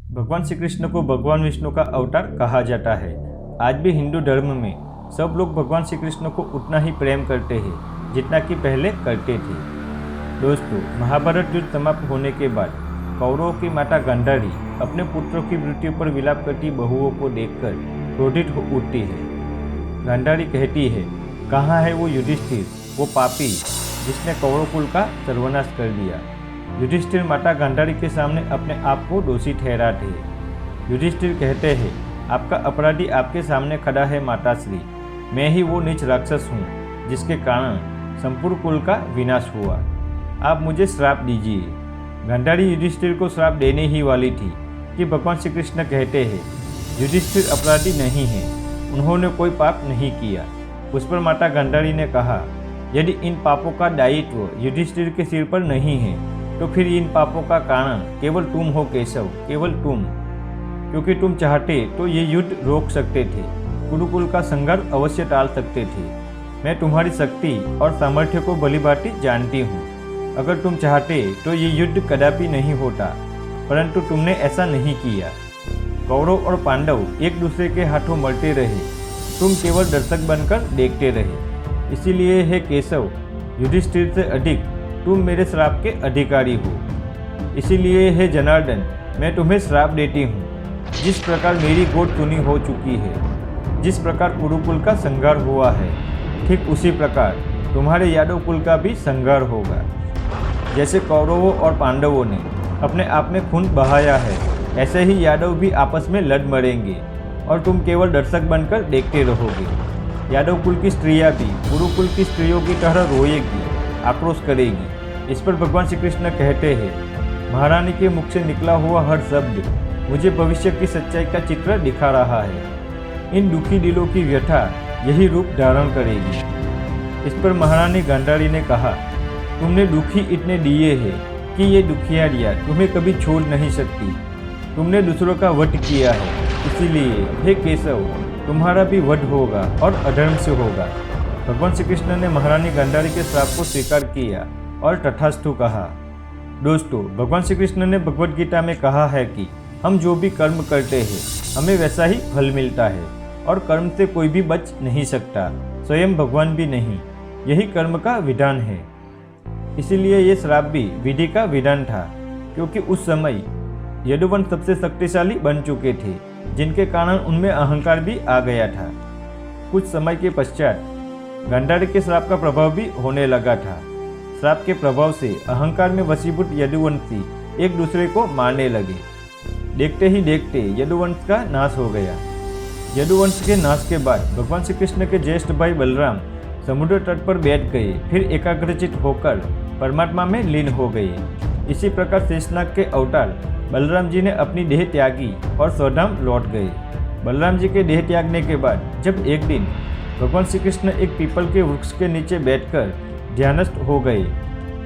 भगवान श्री कृष्ण को भगवान विष्णु का अवतार कहा जाता है। आज भी हिंदू धर्म में सब लोग भगवान श्री कृष्ण को उतना ही प्रेम करते हैं जितना कि पहले करते थे। दोस्तों, महाभारत युद्ध समाप्त होने के बाद कौरवों की माता गांधारी अपने पुत्रों की मृत्यु पर विलाप करती बहुओं को देखकर क्रोधित हो उठती है। गांधारी कहती है, कहाँ है वो युधिष्ठिर, वो पापी जिसने कौरव कुल का सर्वनाश कर दिया। युधिष्ठिर माता गांधारी के सामने अपने आप को दोषी ठहराते हैं। युधिष्ठिर कहते हैं, आपका अपराधी आपके सामने खड़ा है माताश्री। मैं ही वो नीच राक्षस हूँ जिसके कारण संपूर्ण कुल का विनाश हुआ। आप मुझे श्राप दीजिए। गांधारी युधिष्ठिर को श्राप देने ही वाली थी कि भगवान श्री कृष्ण कहते हैं, युधिष्ठिर अपराधी नहीं है, उन्होंने कोई पाप नहीं किया। उस पर माता गांधारी ने कहा, यदि इन पापों का दायित्व युधिष्ठिर के सिर पर नहीं है तो फिर इन पापों का कारण केवल तुम हो केशव, केवल तुम। क्योंकि तुम चाहते तो ये युद्ध रोक सकते थे, कुरुकुल का संघर्ष अवश्य टाल सकते थे। मैं तुम्हारी शक्ति और सामर्थ्य को भलीभांति जानती हूँ। अगर तुम चाहते तो ये युद्ध कदापि नहीं होता, परंतु तुमने ऐसा नहीं किया। कौरव और पांडव एक दूसरे के हाथों मरते रहे, तुम केवल दर्शक बनकर देखते रहे। इसीलिए हे केशव, युधिष्ठिर से अधिक तुम मेरे श्राप के अधिकारी हो। इसीलिए हे जनार्दन, मैं तुम्हें श्राप देती हूँ। जिस प्रकार मेरी गोद चुनी हो चुकी है, जिस प्रकार कुरुकुल का संहार हुआ है, ठीक उसी प्रकार तुम्हारे यादव कुल का भी संहार होगा। जैसे कौरवों और पांडवों ने अपने आप में खून बहाया है, ऐसे ही यादव भी आपस में लड़ मरेंगे और तुम केवल दर्शक बनकर देखते रहोगे। यादव कुल की स्त्रियां भी कुरुकुल की स्त्रियों की तरह रोएगी, आक्रोश करेगी। इस पर भगवान श्री कृष्ण कहते हैं, महारानी के मुख से निकला हुआ हर शब्द मुझे भविष्य की सच्चाई का चित्र दिखा रहा है। इन दुखी दिलों की व्यथा यही रूप धारण करेगी। इस पर महारानी गांधारी ने कहा, तुमने दुखी इतने दिए हैं कि ये दुखियारियाँ तुम्हें कभी छोड़ नहीं सकती। तुमने दूसरों का वध किया है, इसीलिए हे केशव, तुम्हारा भी वध होगा और अधर्म से होगा। भगवान श्री कृष्ण ने महारानी गांधारी के श्राप को स्वीकार किया और तथास्तु कहा। दोस्तों, भगवान श्री कृष्ण ने भगवद गीता में कहा है कि हम जो भी कर्म करते हैं हमें वैसा ही फल मिलता है और कर्म से कोई भी बच नहीं सकता, स्वयं भगवान भी नहीं। यही कर्म का विधान है। इसीलिए ये श्राप भी विधि का विधान था, क्योंकि उस समय यदुवंश सबसे शक्तिशाली बन चुके थे, जिनके कारण उनमें अहंकार भी आ गया था। कुछ समय के पश्चात गांधारी के श्राप का प्रभाव भी होने लगा था। श्राप के प्रभाव से अहंकार में वशीभूत यदुवंशी एक दूसरे को मारने लगे। देखते ही देखते यदुवंश का नाश हो गया। यदुवंश के नाश के बाद भगवान श्री कृष्ण के ज्येष्ठ भाई बलराम समुद्र तट पर बैठ गए, फिर एकाग्रचित होकर परमात्मा में लीन हो गए। इसी प्रकार शेषनाग के अवतार बलराम जी ने अपनी देह त्यागी और स्वधाम लौट गए। बलराम जी के देह त्यागने के बाद जब एक दिन भगवान श्री कृष्ण एक पीपल के वृक्ष के नीचे बैठकर ध्यानस्थ हो गए,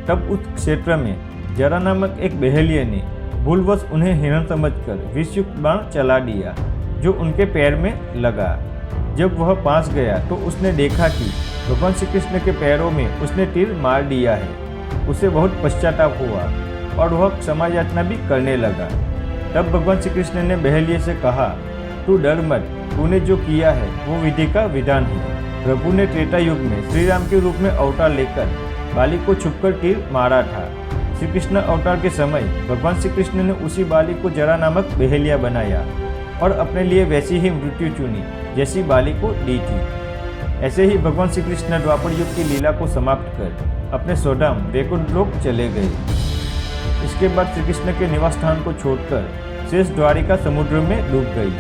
तब उस क्षेत्र में जरा नामक एक बहेलिये ने भूलवश उन्हें हिरण समझकर विषयुक्त बाण चला दिया, जो उनके पैर में लगा। जब वह पास गया तो उसने देखा कि भगवान श्री कृष्ण के पैरों में उसने तीर मार दिया है। उसे बहुत पश्चाताप हुआ और वह क्षमा याचना भी करने लगा। तब भगवान श्री कृष्ण ने बहेलिये से कहा, तू डर मत, तूने जो किया है वो विधि का विधान है। प्रभु ने त्रेता युग में श्री राम के रूप में अवतार लेकर बाली को छुपकर तीर मारा था। श्री कृष्ण अवतार के समय भगवान श्री कृष्ण ने उसी बाली को जरा नामक बहेलिया बनाया और अपने लिए वैसी ही मृत्यु चुनी जैसी बाली को दी थी। ऐसे ही भगवान श्री कृष्ण द्वापर युग की लीला को समाप्त कर अपने स्वधाम वैकुंठ लोक चले गए। इसके बाद श्री कृष्ण के निवास स्थान को छोड़कर शेष द्वारिका समुद्र में डूब गई।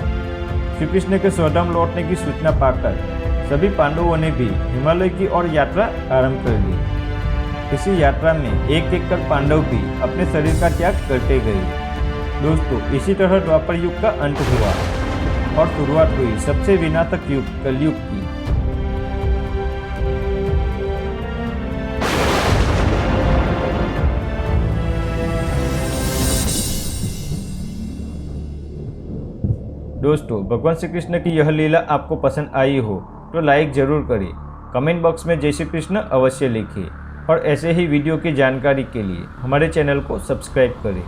श्री कृष्ण के स्वधाम लौटने की सूचना पाकर सभी पांडवों ने भी हिमालय की ओर यात्रा आरंभ कर दी। इसी यात्रा में एक एक कर पांडव भी अपने शरीर का त्याग करते गए। दोस्तों, इसी तरह द्वापर युग का अंत हुआ और शुरुआत हुई सबसे विनाशक युग कलयुग की। दोस्तों, भगवान श्री कृष्ण की यह लीला आपको पसंद आई हो तो लाइक जरूर करें, कमेंट बॉक्स में जय श्री कृष्ण अवश्य लिखें और ऐसे ही वीडियो की जानकारी के लिए हमारे चैनल को सब्सक्राइब करें।